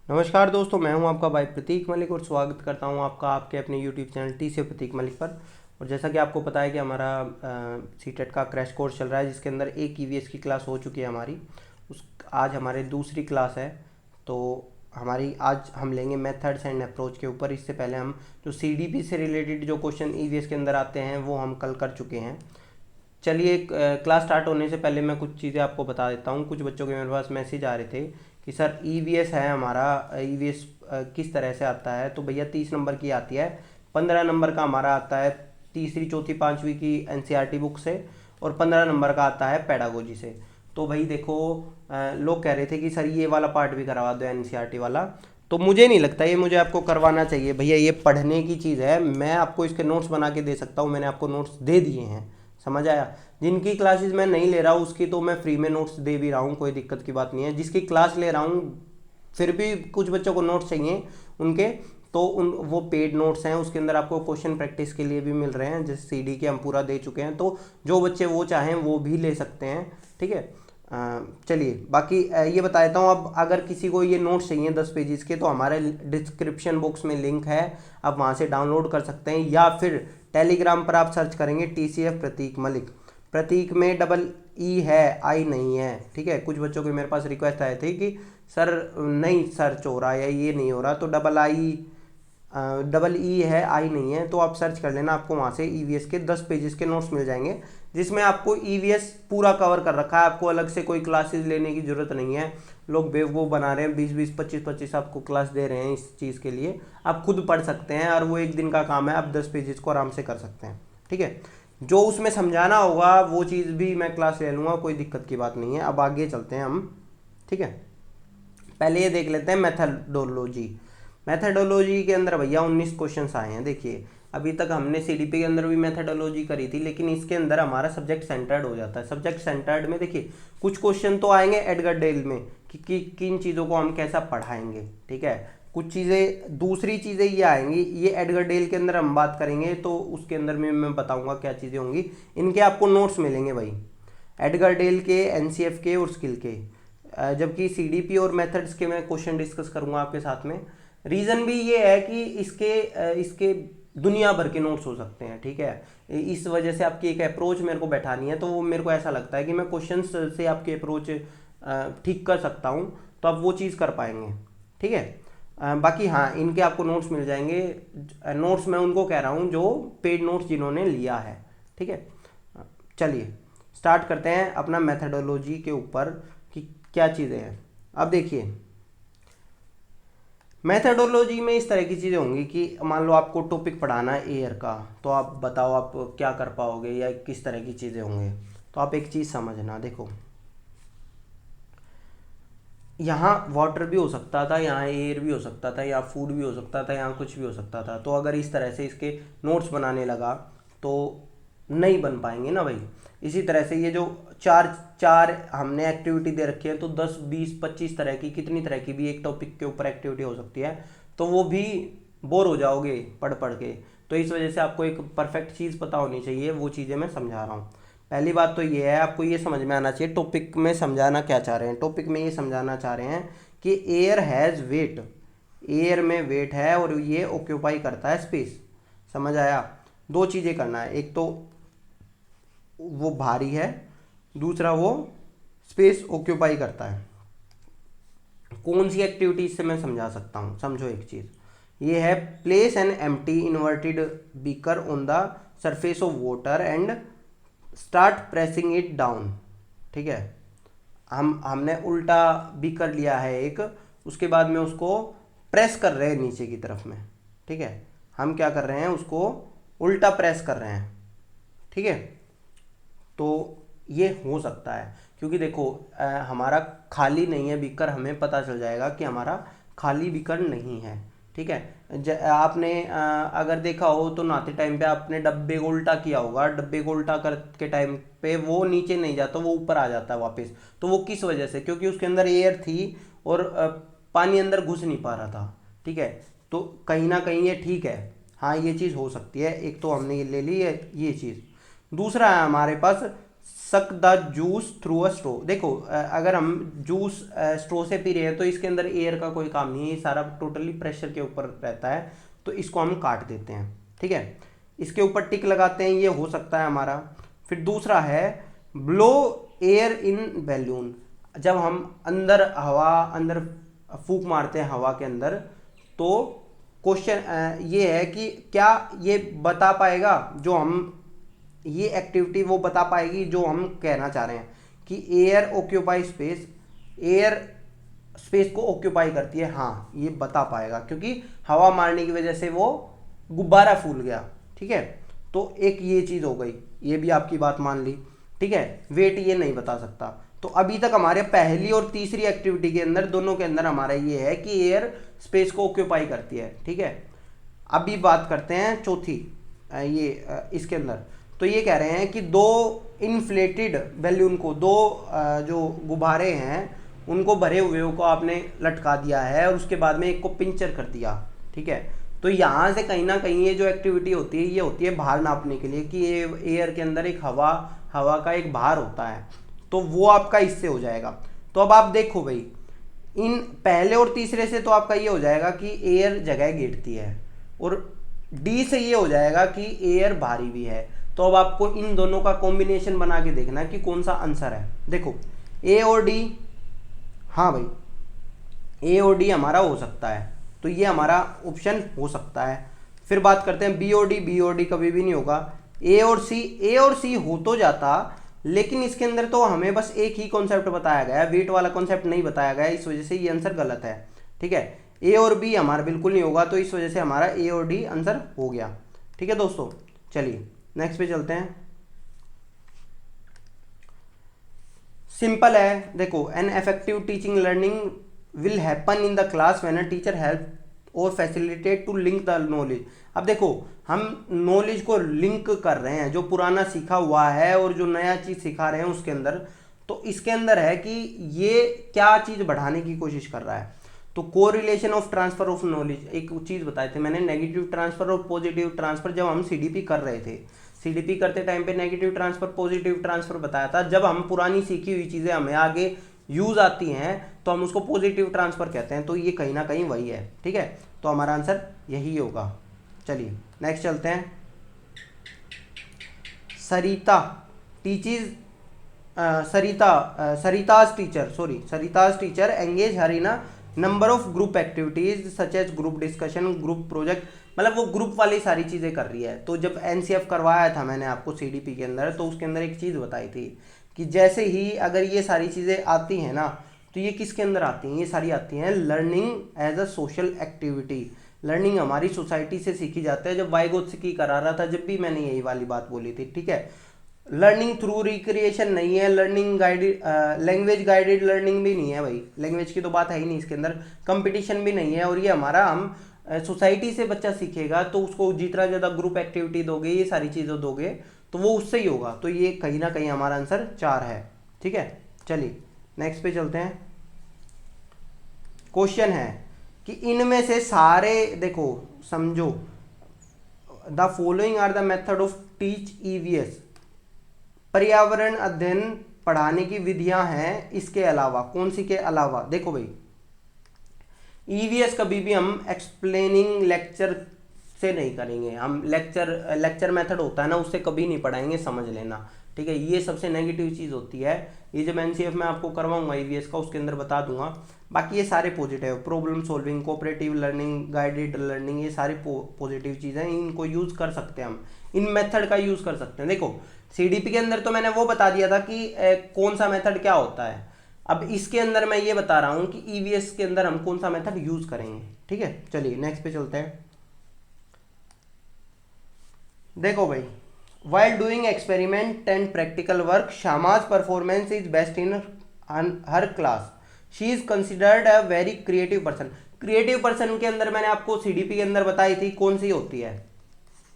नमस्कार दोस्तों, मैं हूं आपका भाई प्रतीक मलिक और स्वागत करता हूं आपका आपके अपने यूट्यूब चैनल टी से प्रतीक मलिक पर। और जैसा कि आपको पता है कि हमारा सीटेट का क्रैश कोर्स चल रहा है, जिसके अंदर एक ईवीएस की क्लास हो चुकी है हमारी। उस आज हमारे दूसरी क्लास है। तो हमारी आज हम लेंगे मेथड्स एंड अप्रोच के ऊपर। इससे पहले हम जो सीडीपी से रिलेटेड जो क्वेश्चन ईवीएस के अंदर आते हैं वो हम कल कर चुके हैं। चलिए, क्लास स्टार्ट होने से पहले मैं कुछ चीज़ें आपको बता देता हूँ। कुछ बच्चों के मेरे पास मैसेज आ रहे थे कि सर ईवीएस है हमारा, ईवीएस किस तरह से आता है। तो भैया 30 नंबर की आती है, 15 नंबर का हमारा आता है तीसरी चौथी पाँचवीं की एनसीईआरटी बुक से, और 15 नंबर का आता है पेडागोजी से। तो भाई देखो, लोग कह रहे थे कि सर ये वाला पार्ट भी करवा दो एनसीईआरटी वाला। तो मुझे नहीं लगता ये मुझे आपको करवाना चाहिए भैया, ये पढ़ने की चीज़ है। मैं आपको इसके नोट्स बना के दे सकता हूँ, मैंने आपको नोट्स दे दिए हैं, समझ आया। जिनकी क्लासेस मैं नहीं ले रहा हूँ उसकी तो मैं फ्री में नोट्स दे भी रहा हूँ, कोई दिक्कत की बात नहीं है। जिसकी क्लास ले रहा हूँ फिर भी कुछ बच्चों को नोट्स चाहिए उनके, तो उन वो पेड नोट्स हैं, उसके अंदर आपको क्वेश्चन प्रैक्टिस के लिए भी मिल रहे हैं। जैसे सीडी के हम पूरा दे चुके हैं, तो जो बच्चे वो चाहें वो भी ले सकते हैं, ठीक है। चलिए बाकी ये बता देता हूँ। अब अगर किसी को ये नोट्स चाहिए 10 पेजेस के, तो हमारे डिस्क्रिप्शन बॉक्स में लिंक है, आप वहाँ से डाउनलोड कर सकते हैं। या फिर टेलीग्राम पर आप सर्च करेंगे TCF प्रतीक मलिक, प्रतीक में डबल ई है, आई नहीं है, ठीक है। कुछ बच्चों के मेरे पास रिक्वेस्ट आए थे कि सर नहीं सर्च हो रहा है, ये नहीं हो रहा, तो डबल ई है, आई नहीं है। तो आप सर्च कर लेना, आपको वहाँ से ईवीएस के 10 पेजेस के नोट्स मिल जाएंगे, जिसमें आपको ईवीएस पूरा कवर कर रखा है। आपको अलग से कोई क्लासेस लेने की ज़रूरत नहीं है। लोग बेवकूफ़ बना रहे हैं, 20-20 25-25 आपको क्लास दे रहे हैं इस चीज़ के लिए। आप खुद पढ़ सकते हैं, और वो एक दिन का काम है, आप 10 पेजेस को आराम से कर सकते हैं, ठीक है। जो उसमें समझाना होगा वो चीज़ भी मैं क्लास ले लूँगा, कोई दिक्कत की बात नहीं है। अब आगे चलते हैं हम, ठीक है। पहले ये देख लेते हैं मैथडोलॉजी। मैथडोलॉजी के अंदर भैया 19 क्वेश्चंस आए हैं। देखिए, अभी तक हमने सीडीपी के अंदर भी मैथडोलॉजी करी थी, लेकिन इसके अंदर हमारा सब्जेक्ट सेंटर्ड हो जाता है। सब्जेक्ट सेंटर्ड में देखिए कुछ क्वेश्चन तो आएंगे एडगर डेल में कि किन चीज़ों को हम कैसा पढ़ाएंगे, ठीक है। कुछ चीज़ें, दूसरी चीज़ें ये आएंगी, ये एडगर डेल के अंदर हम बात करेंगे, तो उसके अंदर में मैं बताऊंगा क्या चीज़ें होंगी। इनके आपको नोट्स मिलेंगे भाई, एडगर डेल के, एनसीएफ के और स्किल के। जबकि सीडीपी और मेथड्स के मैं क्वेश्चन डिस्कस करूंगा आपके साथ में। रीज़न भी ये है कि इसके दुनिया भर के नोट्स हो सकते हैं, ठीक है। इस वजह से आपकी एक अप्रोच मेरे को बैठानी है, तो वो मेरे को ऐसा लगता है कि मैं क्वेश्चन से आपकी अप्रोच ठीक कर सकता हूँ, तो आप वो चीज़ कर पाएंगे, ठीक है। बाकी हाँ, इनके आपको नोट्स मिल जाएंगे। नोट्स मैं उनको कह रहा हूँ जो पेड नोट्स जिन्होंने लिया है, ठीक है। चलिए स्टार्ट करते हैं अपना मेथडोलॉजी के ऊपर कि क्या चीज़ें हैं। अब देखिए, मैथडोलॉजी में इस तरह की चीज़ें होंगी कि मान लो आपको टॉपिक पढ़ाना है एयर का, तो आप बताओ आप क्या कर पाओगे या किस तरह की चीज़ें होंगे। तो आप एक चीज़ समझना, देखो यहाँ वाटर भी हो सकता था, यहाँ एयर भी हो सकता था, यहाँ फूड भी हो सकता था, यहाँ कुछ भी हो सकता था। तो अगर इस तरह से इसके नोट्स बनाने लगा तो नहीं बन पाएंगे ना भाई। इसी तरह से ये जो चार चार हमने एक्टिविटी दे रखी है, तो 10 20 25 तरह की, कितनी तरह की भी एक टॉपिक के ऊपर एक्टिविटी हो सकती है, तो वो भी बोर हो जाओगे पढ़ पढ़ के। तो इस वजह से आपको एक परफेक्ट चीज़ पता होनी चाहिए, वो चीज़ें मैं समझा रहा हूँ। पहली बात तो ये है, आपको ये समझ में आना चाहिए टॉपिक में समझाना क्या चाह रहे हैं। टॉपिक में ये समझाना चाह रहे हैं कि एयर हैज़ वेट, एयर में वेट है और ये ऑक्यूपाई करता है स्पेस, समझ आया। दो चीज़ें करना है, एक तो वो भारी है, दूसरा वो स्पेस ऑक्यूपाई करता है। कौन सी एक्टिविटी से मैं समझा सकता हूँ, समझो एक चीज़ ये है, place an empty inverted beaker on the surface of water and start pressing it down, ठीक है। हमने उल्टा बीकर लिया है एक, उसके बाद में उसको प्रेस कर रहे हैं नीचे की तरफ में, ठीक है। हम क्या कर रहे हैं, उसको उल्टा प्रेस कर रहे हैं, ठीक है। तो ये हो सकता है क्योंकि देखो हमारा खाली नहीं है बीकर, हमें पता चल जाएगा कि हमारा खाली बीकर नहीं है, ठीक है। आपने अगर देखा हो तो नहाते टाइम पे आपने डब्बे को उल्टा किया होगा, डब्बे को उल्टा कर के टाइम पे वो नीचे नहीं जाता, वो ऊपर आ जाता है वापस। तो वो किस वजह से, क्योंकि उसके अंदर एयर थी और पानी अंदर घुस नहीं पा रहा था, ठीक है। तो कहीं ना कहीं ये ठीक है, हाँ ये चीज़ हो सकती है। एक तो हमने ये ले ली है ये चीज़। दूसरा है हमारे पास suck the juice through a स्ट्रो। देखो अगर हम जूस स्ट्रो से पी रहे हैं तो इसके अंदर एयर का कोई काम नहीं है, ये सारा टोटली प्रेशर के ऊपर रहता है, तो इसको हम काट देते हैं। ठीक है, इसके ऊपर टिक लगाते हैं, ये हो सकता है हमारा। फिर दूसरा है ब्लो एयर इन बैलून। जब हम अंदर फूंक मारते हैं हवा के अंदर, तो क्वेश्चन ये है कि क्या ये बता पाएगा जो हम, ये एक्टिविटी वो बता पाएगी जो हम कहना चाह रहे हैं कि air occupy space, air space को ऑक्यूपाई करती है। हाँ, ये बता पाएगा क्योंकि हवा मारने की वजह से वो गुब्बारा फूल गया। ठीक है, तो एक ये चीज़ हो गई, ये भी आपकी बात मान ली। ठीक है, वेट ये नहीं बता सकता। तो अभी तक हमारे पहली और तीसरी एक्टिविटी के अंदर, दोनों के अंदर हमारा ये है कि एयर स्पेस को ऑक्यूपाई करती है। ठीक है, अभी बात करते हैं चौथी, इसके अंदर तो ये कह रहे हैं कि दो इन्फ्लेटेड बैलून को, दो जो गुब्बारे हैं उनको भरे हुए को आपने लटका दिया है और उसके बाद में एक को पिंचर कर दिया। ठीक है, तो यहाँ से कहीं ना कहीं ये जो एक्टिविटी होती है ये होती है भार नापने के लिए, कि ये एयर के अंदर एक हवा का एक भार होता है, तो वो आपका इससे हो जाएगा। तो अब आप देखो भाई, इन पहले और तीसरे से तो आपका ये हो जाएगा कि एयर जगह घेरती है, और डी से ये हो जाएगा कि एयर भारी भी है। तो अब आपको इन दोनों का कॉम्बिनेशन बना के देखना है कि कौन सा आंसर है। देखो ए और डी, हाँ भाई ए और डी हमारा हो सकता है, तो ये हमारा ऑप्शन हो सकता है। फिर बात करते हैं बी और डी, बी और डी कभी भी नहीं होगा। ए और सी हो तो जाता, लेकिन इसके अंदर तो हमें बस एक ही कॉन्सेप्ट बताया गया है, वेट वाला कॉन्सेप्ट नहीं बताया गया है, इस वजह से ये आंसर गलत है। ठीक है, ए और बी हमारा बिल्कुल नहीं होगा, तो इस वजह से हमारा ए और डी आंसर हो गया। ठीक है दोस्तों, चलिए नेक्स्ट पे चलते हैं। सिंपल है, देखो an effective teaching learning will happen in the class when a teacher help और facilitate to link the knowledge. अब देखो हम नॉलेज को लिंक कर रहे हैं, जो पुराना सीखा हुआ है और जो नया चीज़ सिखा रहे हैं उसके अंदर। तो इसके अंदर है कि ये क्या चीज़ बढ़ाने की कोशिश कर रहा है। तो correlation of transfer of knowledge, एक चीज़ बताए थे मैंने, नेगेटिव ट्रांसफर और पॉजिटिव ट्रांसफर। जब हम सीडीपी कर रहे थे, सीडीपी करते टाइम पे नेगेटिव ट्रांसफर पॉजिटिव ट्रांसफर बताया था। जब हम पुरानी सीखी हुई चीज़ें हमें आगे यूज आती हैं तो हम उसको पॉजिटिव ट्रांसफर कहते हैं। तो ये कहीं ना कहीं वही है। ठीक है, तो हमारा आंसर यही होगा। चलिए नेक्स्ट चलते हैं। Sarita teaches Sarita's teacher engage her in a number of group activities such as group discussion, group project. मतलब वो ग्रुप वाली सारी चीज़ें कर रही है। तो जब एनसीएफ करवाया था मैंने आपको सीडीपी के अंदर, तो उसके अंदर एक चीज़ बताई थी कि जैसे ही अगर ये सारी चीज़ें आती हैं ना, तो ये किसके अंदर आती हैं, ये सारी आती हैं learning as a social activity. Learning हमारी सोसाइटी से सीखी जाती है। जब वाइगोत्स्की करा रहा था, जब भी मैंने यही वाली बात बोली थी। ठीक है, लर्निंग थ्रू रिक्रिएशन नहीं है, learning guided, language guided learning भी नहीं है भाई, लैंग्वेज की तो बात है ही नहीं इसके अंदर, कंपटीशन भी नहीं है। और ये हमारा हम सोसाइटी से बच्चा सीखेगा तो उसको जितना ज़्यादा ग्रुप एक्टिविटी दोगे, ये सारी चीज़ें दोगे, तो वो उससे ही होगा। तो ये कहीं ना कहीं हमारा आंसर 4 है। ठीक है, चलिए नेक्स्ट पे चलते हैं। क्वेश्चन है कि इनमें से सारे, देखो समझो, the following are the method of teach EVS. पर्यावरण अध्ययन पढ़ाने की विधियां हैं, इसके अलावा कौन सी के अलावा। देखो भाई, ईवीएस कभी भी हम एक्सप्लेनिंग लेक्चर से नहीं करेंगे। हम लेक्चर मेथड होता है ना, उससे कभी नहीं पढ़ाएंगे, समझ लेना। ठीक है, ये सबसे नेगेटिव चीज़ होती है। ये जब एनसीएफ में आपको करवाऊंगा ईवीएस का, उसके अंदर बता दूंगा। बाकी ये सारे positive, problem solving, cooperative learning, guided learning, ये सारी पॉजिटिव चीज़ें, इनको यूज़ कर सकते हैं हम, इन मेथड का यूज़ कर सकते हैं। देखो सीडीपी के अंदर तो मैंने वो बता दिया था कि कौन सा मेथड क्या होता है। अब इसके अंदर मैं ये बता रहा हूँ कि ईवीएस के अंदर हम कौन सा मेथड यूज़ करेंगे। ठीक है, चलिए नेक्स्ट पे चलते हैं। देखो भाई, while doing experiment and practical work, Shama's performance is best in her class. She is considered a very creative person. Creative person के अंदर मैंने आपको सीडीपी के अंदर बताई थी, कौन सी होती है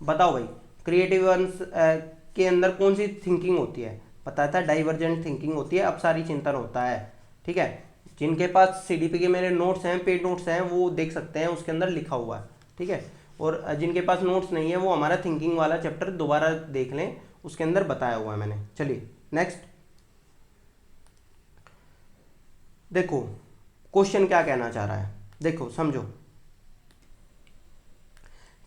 बताओ भाई। क्रिएटिव के अंदर कौन सी थिंकिंग होती है, बताया था डाइवर्जेंट थिंकिंग होती है, अपसारी चिंतन होता है। ठीक है, जिनके पास सीडीपी के मेरे नोट्स हैं, पेड नोट्स हैं, वो देख सकते हैं, उसके अंदर लिखा हुआ है। ठीक है, और जिनके पास नोट्स नहीं है वो हमारा थिंकिंग वाला चैप्टर दोबारा देख लें, उसके अंदर बताया हुआ है मैंने। चलिए नेक्स्ट देखो क्वेश्चन क्या कहना चाह रहा है, देखो समझो।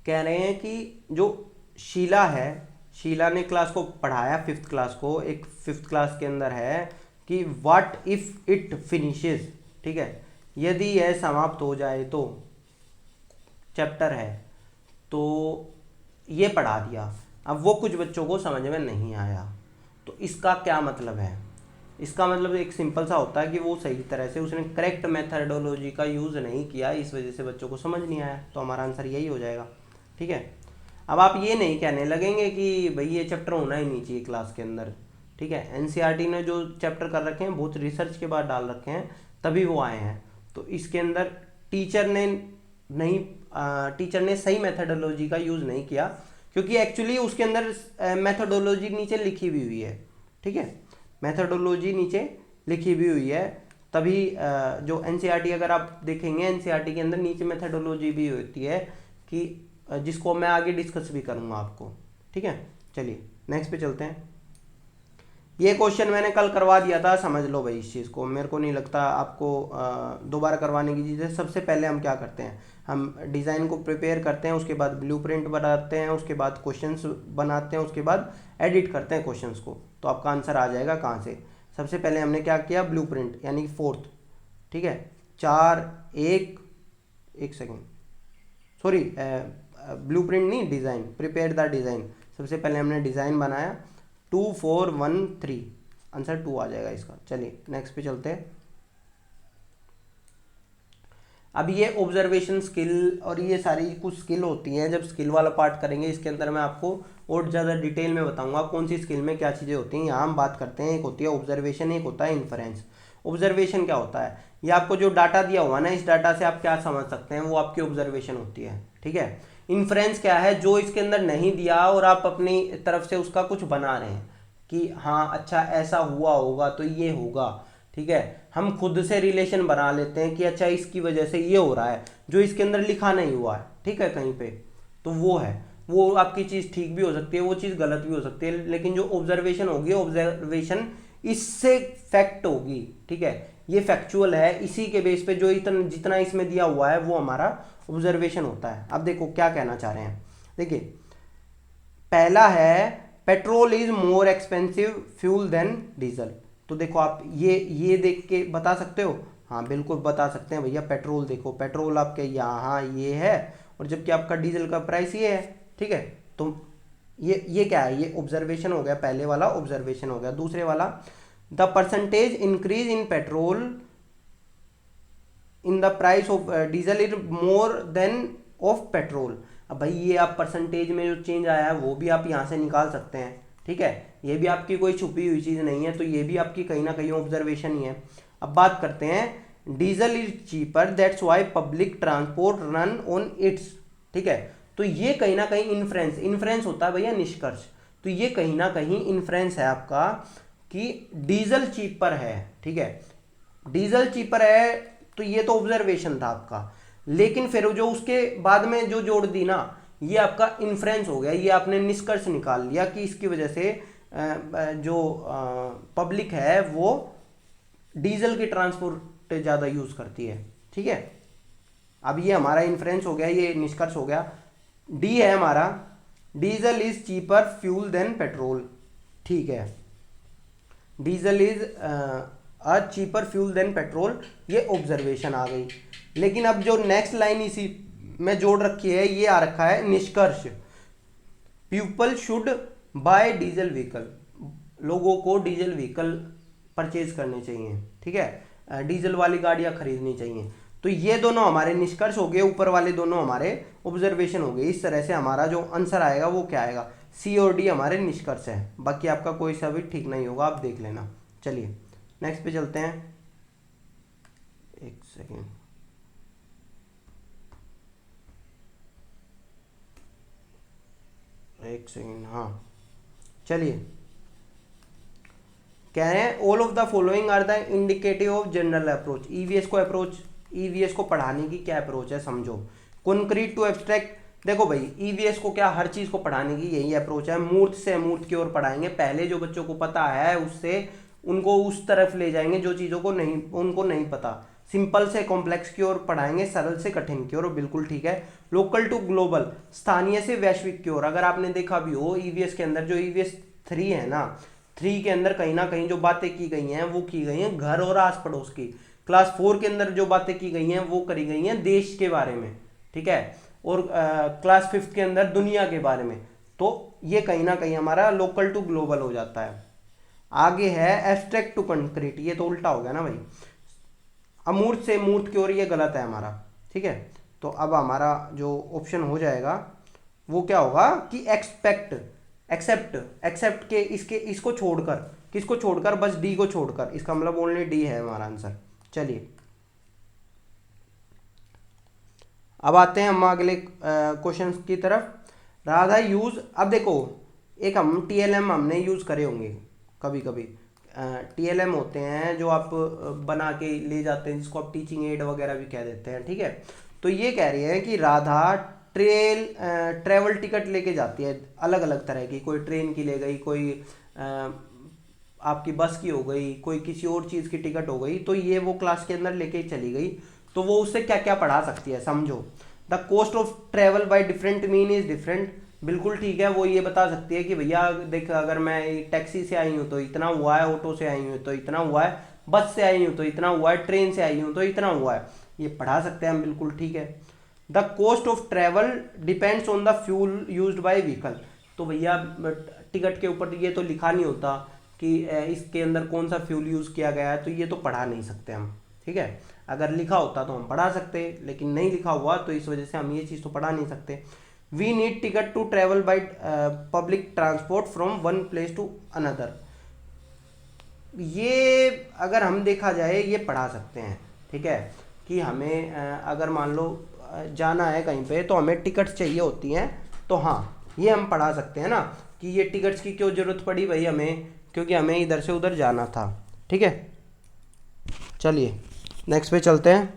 कह रहे हैं कि जो शीला है, शीला ने क्लास को पढ़ाया, फिफ्थ क्लास को, एक फिफ्थ क्लास के अंदर है कि व्हाट इफ इट फिनिशेस, ठीक है, यदि यह समाप्त हो जाए तो, चैप्टर है, तो ये पढ़ा दिया। अब वो कुछ बच्चों को समझ में नहीं आया, तो इसका क्या मतलब है? इसका मतलब एक सिंपल सा होता है कि वो सही तरह से उसने करेक्ट मेथडोलॉजी का यूज़ नहीं किया, इस वजह से बच्चों को समझ नहीं आया। तो हमारा आंसर यही हो जाएगा, ठीक है। अब आप ये नहीं कहने लगेंगे कि भाई ये चैप्टर होना ही नहीं चाहिए क्लास के अंदर, ठीक है। एनसीईआरटी ने जो चैप्टर कर रखे हैं बहुत रिसर्च के बाद डाल रखे हैं, तभी वो आए हैं। तो इसके अंदर टीचर ने सही मेथडोलॉजी का यूज़ नहीं किया, क्योंकि एक्चुअली उसके अंदर मेथडोलॉजी नीचे लिखी भी हुई है, ठीक है, मेथडोलॉजी नीचे लिखी भी हुई है। तभी जो एनसीईआरटी अगर आप देखेंगे, एनसीईआरटी के अंदर नीचे मेथडोलॉजी भी होती है, कि जिसको मैं आगे डिस्कस भी करूंगा आपको, ठीक है। चलिए नेक्स्ट पे चलते हैं। ये क्वेश्चन मैंने कल करवा दिया था, समझ लो भाई इस चीज़ को, मेरे को नहीं लगता आपको दोबारा करवाने की चीज़ है। सबसे पहले हम क्या करते हैं, हम डिज़ाइन को प्रिपेयर करते हैं, उसके बाद ब्लूप्रिंट बनाते हैं, उसके बाद क्वेश्चंस बनाते हैं, उसके बाद एडिट करते हैं क्वेश्चंस को। तो आपका आंसर आ जाएगा कहाँ से। सबसे पहले हमने क्या किया, ब्लूप्रिंट यानी कि फोर्थ, ठीक है, 1 सेकेंड, सॉरी, ब्लूप्रिंट नहीं, डिज़ाइन, प्रिपेयर द डिज़ाइन। सबसे पहले हमने डिज़ाइन बनाया, 2 4 1 3, आंसर 2 आ जाएगा इसका। चलिए नेक्स्ट पे चलते हैं। अब ये ऑब्जर्वेशन स्किल और ये सारी कुछ स्किल होती हैं, जब स्किल वाला पार्ट करेंगे इसके अंदर मैं आपको और ज़्यादा डिटेल में बताऊंगा कौन सी स्किल में क्या चीज़ें होती हैं। यहाँ हम बात करते हैं, एक होती है ऑब्जर्वेशन, एक होता है इन्फरेंस। ऑब्जर्वेशन क्या होता है, ये आपको जो डाटा दिया हुआ ना, इस डाटा से आप क्या समझ सकते हैं, वो आपकी ऑब्जर्वेशन होती है, ठीक है। इन्फ्रेंस क्या है, जो इसके अंदर नहीं दिया और आप अपनी तरफ से उसका कुछ बना रहे हैं कि हाँ अच्छा ऐसा हुआ होगा तो ये होगा, ठीक है। हम खुद से रिलेशन बना लेते हैं कि अच्छा इसकी वजह से ये हो रहा है, जो इसके अंदर लिखा नहीं हुआ है, ठीक है, कहीं पे। तो वो है, वो आपकी चीज़ ठीक भी हो सकती है, वो चीज़ गलत भी हो सकती है, लेकिन जो ऑब्जर्वेशन होगी, ऑब्जर्वेशन इससे फैक्ट होगी, ठीक है, ये फैक्चुअल है, इसी के बेस पे जो जितना इसमें दिया हुआ है वो हमारा ऑब्जर्वेशन होता है। अब देखो क्या कहना चाह रहे हैं, देखिए पहला है petrol is more expensive fuel than diesel. तो देखो आप ये देख के बता सकते हो, हाँ बिल्कुल बता सकते हैं भैया। पेट्रोल देखो, पेट्रोल आपके यहाँ ये है और जबकि आपका डीजल का प्राइस ये है, ठीक है। तो ये क्या है, ये ऑब्जर्वेशन हो गया, पहले वाला ऑब्जर्वेशन हो गया। दूसरे वाला, the percentage increase in petrol in the price of diesel is more than of petrol. अब भाई ये आप परसेंटेज में जो चेंज आया है वो भी आप यहाँ से निकाल सकते हैं, ठीक है, ये भी आपकी कोई छुपी हुई चीज़ नहीं है, तो ये भी आपकी कहीं ना कहीं ऑब्जर्वेशन ही है। अब बात करते हैं, diesel is cheaper that's why public transport run on it's, ठीक है। तो ये कहीं ना कहीं इन्फ्रेंस होता है भैया, निष्कर्ष। तो ये कहीं ना कहीं इन्फ्रेंस है आपका कि डीजल चीपर है, ठीक है, डीजल चीपर है। तो ये तो ऑब्जर्वेशन था आपका, लेकिन फिर जो उसके बाद में जो जोड़ दी ना, ये आपका इन्फ्रेंस हो गया, ये आपने निष्कर्ष निकाल लिया कि इसकी वजह से जो पब्लिक है वो डीजल की ट्रांसपोर्ट ज़्यादा यूज़ करती है, ठीक है। अब ये हमारा इन्फ्रेंस हो गया, ये निष्कर्ष हो गया। डी है हमारा, diesel is cheaper fuel then petrol, ठीक है, diesel is a cheaper fuel then petrol, ये ऑब्जर्वेशन आ गई। लेकिन अब जो नेक्स्ट लाइन इसी में जोड़ रखी है, ये आ रखा है निष्कर्ष, people should buy diesel vehicle, लोगों को डीजल व्हीकल परचेज करने चाहिए, ठीक है, डीजल वाली गाड़ियां खरीदनी चाहिए। तो ये दोनों हमारे निष्कर्ष हो गए, ऊपर वाले दोनों हमारे ऑब्जर्वेशन हो गए। इस तरह से हमारा जो आंसर आएगा वो क्या आएगा, सी और डी हमारे निष्कर्ष है, बाकी आपका कोई सा भी ठीक नहीं होगा, आप देख लेना। चलिए नेक्स्ट पे चलते हैं, एक सेकेंड, हाँ चलिए। कह रहे हैं all of the following are the indicative of general approach. EVS को पढ़ाने की क्या अप्रोच है, समझो। कॉन्क्रीट टू एब्स्ट्रैक्ट, देखो भाई, ईवीएस को क्या, हर चीज़ को पढ़ाने की यही अप्रोच है, मूर्त से अमूर्त की ओर पढ़ाएंगे। पहले जो बच्चों को पता है उससे उनको उस तरफ ले जाएंगे जो चीज़ों को नहीं, उनको नहीं पता। सिंपल से कॉम्प्लेक्स की ओर पढ़ाएंगे, सरल से कठिन की ओर, बिल्कुल ठीक है। लोकल टू ग्लोबल, स्थानीय से वैश्विक की ओर। अगर आपने देखा भी हो ईवीएस के अंदर, जो ईवीएस 3 है ना, 3 के अंदर कहीं ना कहीं जो बातें की गई हैं वो की गई हैं घर और आस पड़ोस की। क्लास 4 के अंदर जो बातें की गई हैं वो करी गई हैं देश के बारे में, ठीक है। और क्लास 5 के अंदर दुनिया के बारे में। तो ये कहीं ना कहीं हमारा लोकल टू ग्लोबल हो जाता है। आगे है एब्स्ट्रैक्ट टू कंक्रीट, ये तो उल्टा हो गया ना भाई, अमूर्त से मूर्त की ओर, ये गलत है हमारा, ठीक है। तो अब हमारा जो ऑप्शन हो जाएगा वो क्या होगा कि एक्सपेक्ट, एक्सेप्ट, एक्सेप्ट के इसके इसको छोड़कर, किसको छोड़कर, बस डी को छोड़कर, इसका मतलब ओनली डी है हमारा आंसर। चलिए अब आते हैं हम अगले क्वेश्चन की तरफ। राधा यूज, अब देखो एक हम टीएलएम हमने यूज़ करे होंगे कभी कभी। टीएलएम होते हैं जो आप बना के ले जाते हैं, जिसको आप टीचिंग एड वगैरह भी कह देते हैं, ठीक है। तो ये कह रही है कि राधा ट्रेवल टिकट लेके जाती है, अलग अलग तरह की, कोई ट्रेन की ले गई, कोई आपकी बस की हो गई, कोई किसी और चीज़ की टिकट हो गई। तो ये वो क्लास के अंदर लेके चली गई, तो वो उससे क्या क्या पढ़ा सकती है, समझो। The cost of travel by different mean is different, बिल्कुल ठीक है। वो ये बता सकती है कि भैया देख, अगर मैं टैक्सी से आई हूँ तो इतना हुआ है, ऑटो से आई हूँ तो इतना हुआ है, बस से आई हूँ तो इतना हुआ है, ट्रेन से आई हूँ तो इतना हुआ है, ये पढ़ा सकते हैं हम, बिल्कुल ठीक है। The cost of travel depends on the fuel used by vehicle, तो भैया टिकट के ऊपर ये तो लिखा नहीं होता कि इसके अंदर कौन सा फ्यूल यूज़ किया गया है, तो ये तो पढ़ा नहीं सकते हम, ठीक है। अगर लिखा होता तो हम पढ़ा सकते, लेकिन नहीं लिखा हुआ तो इस वजह से हम ये चीज़ तो पढ़ा नहीं सकते। We need ticket to travel by public transport from one place to another, ये अगर हम देखा जाए ये पढ़ा सकते हैं, ठीक है। कि हमें अगर मान लो जाना है कहीं पे तो हमें टिकट चाहिए होती हैं, तो हाँ ये हम पढ़ा सकते हैं ना कि ये टिकट्स की क्यों ज़रूरत पड़ी भाई हमें, क्योंकि हमें इधर से उधर जाना था, ठीक है। चलिए नेक्स्ट पे चलते हैं।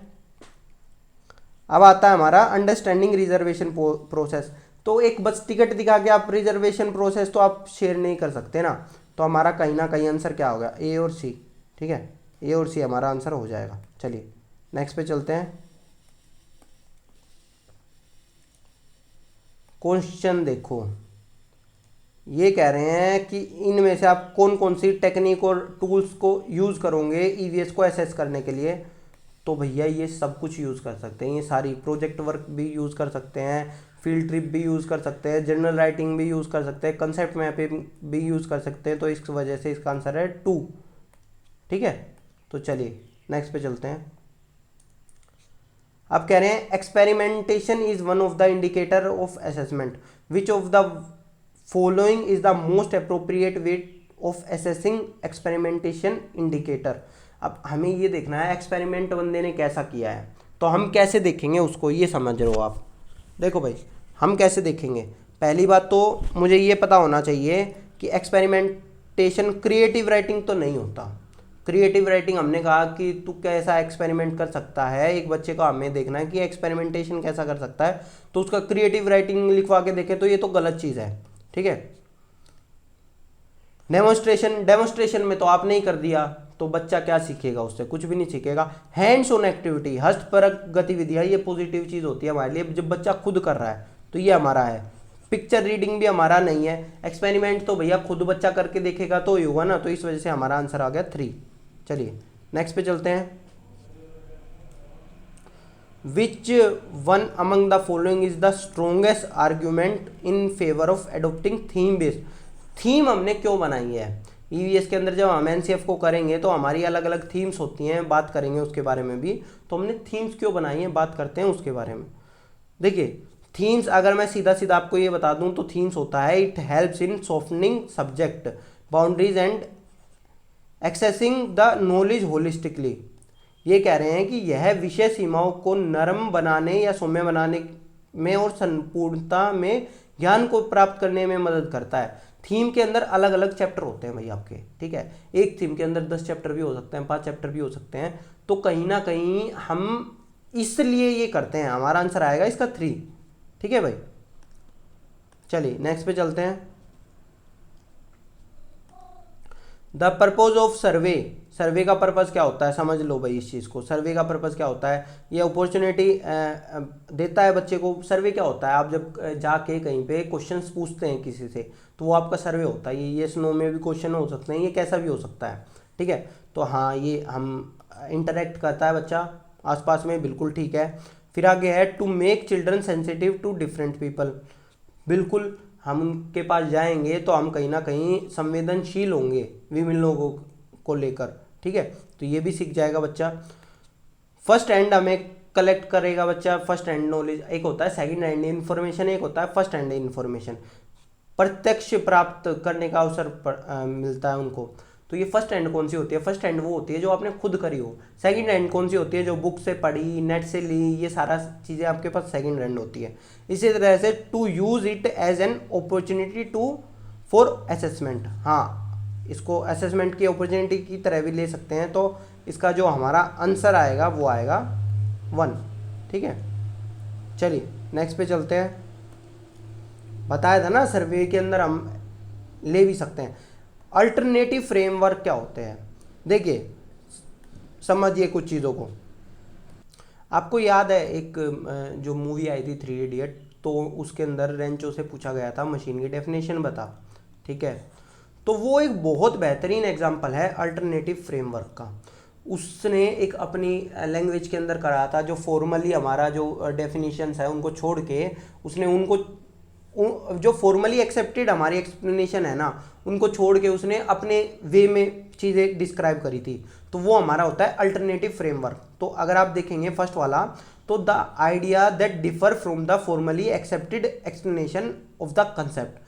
अब आता है हमारा अंडरस्टैंडिंग रिजर्वेशन प्रोसेस। तो एक बस टिकट दिखा के आप रिजर्वेशन प्रोसेस तो आप शेयर नहीं कर सकते ना, तो हमारा कहीं ना कहीं आंसर क्या होगा, ए और सी, ठीक है। ए और सी हमारा आंसर हो जाएगा। चलिए नेक्स्ट पे चलते हैं। क्वेश्चन देखो, ये कह रहे हैं कि इनमें से आप कौन कौन सी टेक्निक और टूल्स को यूज़ करोगे ईवीएस को एसेस करने के लिए। तो भैया ये सब कुछ यूज़ कर सकते हैं, ये सारी प्रोजेक्ट वर्क भी यूज़ कर सकते हैं, फील्ड ट्रिप भी यूज़ कर सकते हैं, जर्नल राइटिंग भी यूज़ कर सकते हैं, कंसेप्ट मैपिंग भी यूज़ कर सकते हैं। तो इस वजह से इसका आंसर है 2, ठीक है। तो चलिए नेक्स्ट पे चलते हैं। अब कह रहे हैं experimentation is one of the indicator of assessment, which of the following is the most appropriate way of assessing experimentation indicator. अब हमें ये देखना है एक्सपेरिमेंट बंदे ने कैसा किया है, तो हम कैसे देखेंगे उसको, ये समझ रहे हो आप। देखो भाई हम कैसे देखेंगे, पहली बात तो मुझे ये पता होना चाहिए कि एक्सपेरिमेंटेशन क्रिएटिव राइटिंग तो नहीं होता। क्रिएटिव राइटिंग हमने कहा कि तू कैसा एक्सपेरिमेंट कर सकता है, एक बच्चे को हमें देखना है कि एक्सपेरिमेंटेशन कैसा कर सकता है, तो उसका क्रिएटिव राइटिंग लिखवा के देखे तो ये तो गलत चीज़ है, ठीक है। डेमोन्स्ट्रेशन में तो आपने ही कर दिया, तो बच्चा क्या सीखेगा उससे, कुछ भी नहीं सीखेगा। हैंड्स ऑन एक्टिविटी, हस्तपरक गतिविधियाँ, ये पॉजिटिव चीज़ होती है हमारे लिए जब बच्चा खुद कर रहा है, तो ये हमारा है। पिक्चर रीडिंग भी हमारा नहीं है, एक्सपेरिमेंट तो भैया खुद बच्चा करके देखेगा तो ही होगा ना, तो इस वजह से हमारा आंसर आ गया 3। चलिए नेक्स्ट पे चलते हैं। Which one among the following is the strongest argument in favour of adopting theme based. Theme हमने क्यों बनाई है ईवीएस के अंदर, जब हम एनसीएफ को करेंगे तो हमारी अलग अलग थीम्स होती हैं, बात करेंगे उसके बारे में भी। तो हमने थीम्स क्यों बनाई है, बात करते हैं उसके बारे में। देखिए थीम्स अगर मैं सीधा सीधा आपको ये बता दूं तो थीम्स होता है it helps in softening subject boundaries and accessing the knowledge holistically. ये कह रहे हैं कि यह विषय सीमाओं को नरम बनाने या सौम्य बनाने में और संपूर्णता में ज्ञान को प्राप्त करने में मदद करता है। थीम के अंदर अलग अलग चैप्टर होते हैं भाई आपके, ठीक है। एक थीम के अंदर 10 चैप्टर भी हो सकते हैं, 5 चैप्टर भी हो सकते हैं। तो कहीं ना कहीं हम इसलिए ये करते हैं, हमारा आंसर आएगा इसका 3, ठीक है भाई। चलिए नेक्स्ट पे चलते हैं। द पर्पज ऑफ सर्वे, सर्वे का पर्पज़ क्या होता है, समझ लो भाई इस चीज़ को। सर्वे का पर्पज़ क्या होता है, ये अपॉर्चुनिटी देता है बच्चे को। सर्वे क्या होता है, आप जब जाके कहीं पे क्वेश्चंस पूछते हैं किसी से, तो वो आपका सर्वे होता है। ये यस नो में भी क्वेश्चन हो सकते हैं, ये कैसा भी हो सकता है, ठीक है। तो हाँ, ये हम इंटरेक्ट करता है बच्चा आसपास में, बिल्कुल ठीक है। फिर आगे है to make children sensitive to different people. बिल्कुल, हम उनके पास जाएंगे तो हम कहीं ना कहीं संवेदनशील होंगे विभिन्न लोगों को लेकर, ठीक है। तो ये भी सीख जाएगा बच्चा। फर्स्ट हैंड हमें कलेक्ट करेगा बच्चा, फर्स्ट हैंड नॉलेज एक होता है, सेकंड हैंड इन्फॉर्मेशन एक होता है, फर्स्ट हैंड इन्फॉर्मेशन। प्रत्यक्ष प्राप्त करने का अवसर मिलता है उनको। तो ये फर्स्ट हैंड कौन सी होती है, फर्स्ट हैंड वो होती है जो आपने खुद करी हो। सेकंड हैंड कौन सी होती है, जो बुक से पढ़ी, नेट से ली, ये सारा चीज़ें आपके पास सेकंड हैंड होती है। इसी तरह से to use it as an opportunity to for assessment, हाँ इसको असेसमेंट की अपॉर्चुनिटी की तरह भी ले सकते हैं। तो इसका जो हमारा आंसर आएगा वो आएगा 1, ठीक है। चलिए नेक्स्ट पे चलते हैं। बताया था ना सर्वे के अंदर हम ले भी सकते हैं। अल्टरनेटिव फ्रेमवर्क क्या होते हैं, देखिए समझिए कुछ चीज़ों को। आपको याद है एक जो मूवी आई थी 3 इडियट, तो उसके अंदर रेंचो से पूछा गया था मशीन की डेफिनेशन बता, ठीक है। तो वो एक बहुत बेहतरीन एग्जांपल है अल्टरनेटिव फ्रेमवर्क का। उसने एक अपनी लैंग्वेज के अंदर करा था, जो फॉर्मली हमारा जो डेफिनेशंस है उनको छोड़ के उसने उनको जो फॉर्मली एक्सेप्टेड हमारी एक्सप्लेनेशन है ना, उनको छोड़ के उसने अपने वे में चीज़ें डिस्क्राइब करी थी। तो वो हमारा होता है अल्टरनेटिव फ्रेमवर्क। तो अगर आप देखेंगे फर्स्ट वाला, तो the idea that differ from the formally accepted explanation of the concept,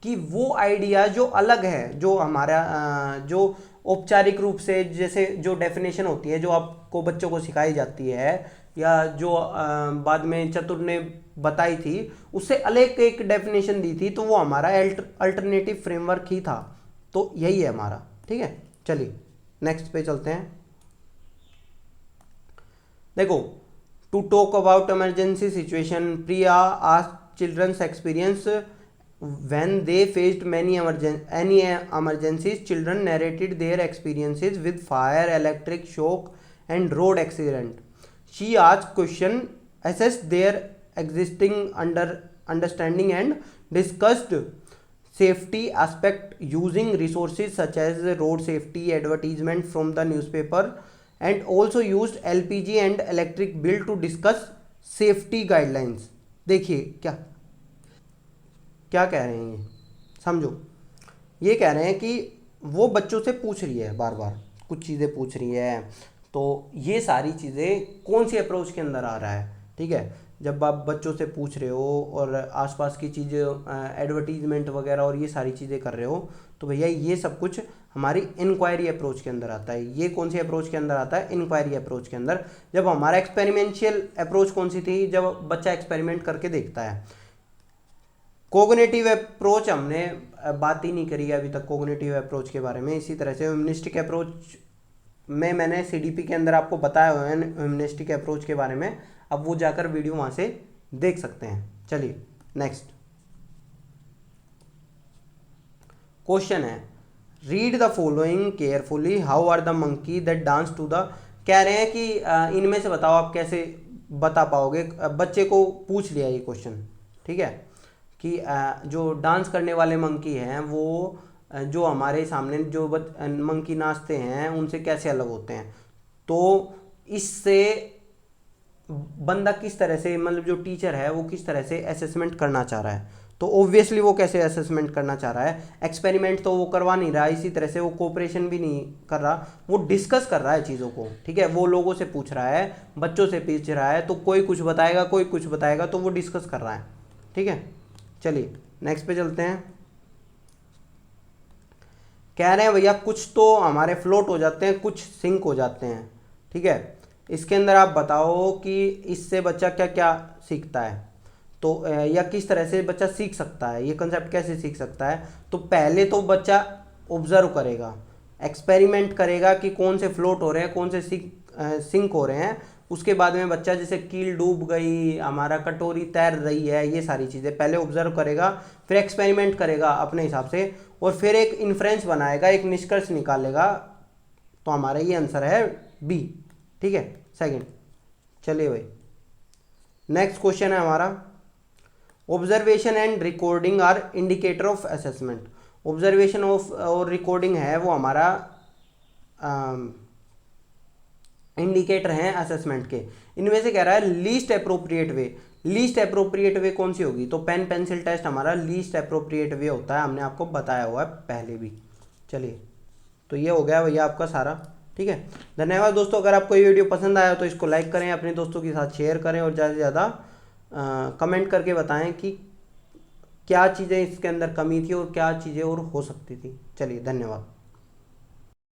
कि वो आइडिया जो अलग है, जो हमारा जो औपचारिक रूप से जैसे जो डेफिनेशन होती है जो आपको बच्चों को सिखाई जाती है, या जो बाद में चतुर ने बताई थी, उससे अलग एक डेफिनेशन दी थी, तो वो हमारा अल्टरनेटिव फ्रेमवर्क ही था। तो यही है हमारा, ठीक है। चलिए नेक्स्ट पे चलते हैं। देखो, to talk about emergency situation, Priya asked children's experience when they faced any emergencies. Children narrated their experiences with fire, electric shock and road accident. She asked question, assessed their existing understanding and discussed safety aspect using resources such as road safety advertisement from the newspaper, and also used LPG and electric bill to discuss safety guidelines. देखिए क्या क्या कह रहे हैं, ये समझो। ये कह रहे हैं कि वो बच्चों से पूछ रही है, बार बार कुछ चीज़ें पूछ रही है। तो ये सारी चीज़ें कौन सी अप्रोच के अंदर आ रहा है, ठीक है। जब आप बच्चों से पूछ रहे हो और आसपास की चीज़ें एडवर्टीजमेंट वगैरह और ये सारी चीज़ें कर रहे हो, तो भैया ये सब कुछ हमारी इंक्वायरी अप्रोच के अंदर आता है। ये कौन सी अप्रोच के अंदर आता है, इंक्वायरी अप्रोच के अंदर। जब हमारा एक्सपेरिमेंशियल अप्रोच कौन सी थी, जब बच्चा एक्सपेरिमेंट करके देखता है। कोग्निटिव अप्रोच हमने बात ही नहीं करी अभी तक कोग्निटिव अप्रोच के बारे में। इसी तरह से ह्यूमनिस्टिक अप्रोच में मैंने सीडीपी के अंदर आपको बताया हुआ है ह्यूमनिस्टिक अप्रोच के बारे में, अब वो जाकर वीडियो वहाँ से देख सकते हैं। चलिए नेक्स्ट क्वेश्चन है, read the following carefully, how are the monkey that dance to the. कह रहे हैं कि इनमें से बताओ आप कैसे बता पाओगे। बच्चे को पूछ लिया ये क्वेश्चन, ठीक है, कि जो डांस करने वाले मंकी हैं वो जो हमारे सामने जो मंकी नाचते हैं उनसे कैसे अलग होते हैं। तो इससे बंदा किस तरह से, मतलब जो टीचर है वो किस तरह से असेसमेंट करना चाह रहा है। तो ऑब्वियसली वो कैसे असेसमेंट करना चाह रहा है, एक्सपेरिमेंट तो वो करवा नहीं रहा, इसी तरह से वो कोऑपरेशन भी नहीं कर रहा, वो डिस्कस कर रहा है चीज़ों को, ठीक है। वो लोगों से पूछ रहा है, बच्चों से पूछ रहा है, तो कोई कुछ बताएगा कोई कुछ बताएगा, तो वो डिस्कस कर रहा है, ठीक है। चलिए नेक्स्ट पे चलते हैं। कह रहे हैं भैया कुछ तो हमारे फ्लोट हो जाते हैं, कुछ सिंक हो जाते हैं, ठीक है। इसके अंदर आप बताओ कि इससे बच्चा क्या क्या सीखता है, तो या किस तरह से बच्चा सीख सकता है, ये कंसेप्ट कैसे सीख सकता है। तो पहले तो बच्चा ऑब्जर्व करेगा, एक्सपेरिमेंट करेगा कि कौन से फ्लोट हो रहे हैं, कौन से सिंक हो रहे हैं, उसके बाद में बच्चा जैसे कील डूब गई, हमारा कटोरी तैर रही है, ये सारी चीज़ें पहले ऑब्जर्व करेगा, फिर एक्सपेरिमेंट करेगा अपने हिसाब से, और फिर एक इन्फ्रेंस बनाएगा, एक निष्कर्ष निकालेगा। तो हमारा ये आंसर है बी। ठीक है, सेकंड। चलिए भाई, नेक्स्ट क्वेश्चन है हमारा, observation and recording are indicator of assessment. Observation of और रिकॉर्डिंग है वो हमारा इंडिकेटर हैं असेसमेंट के। इनमें से कह रहा है least appropriate way. Least appropriate way कौन सी होगी? तो पेन पेंसिल टेस्ट हमारा लीस्ट अप्रोप्रिएट वे होता है, हमने आपको बताया हुआ है पहले भी। चलिए, तो ये हो गया भैया आपका सारा। ठीक है, धन्यवाद दोस्तों। अगर आपको ये वीडियो पसंद आया तो इसको लाइक करें, अपने दोस्तों के साथ शेयर करें, और ज़्यादा से ज़्यादा कमेंट करके बताएं कि क्या चीज़ें इसके अंदर कमी थी और क्या चीज़ें और हो सकती थी। चलिए, धन्यवाद।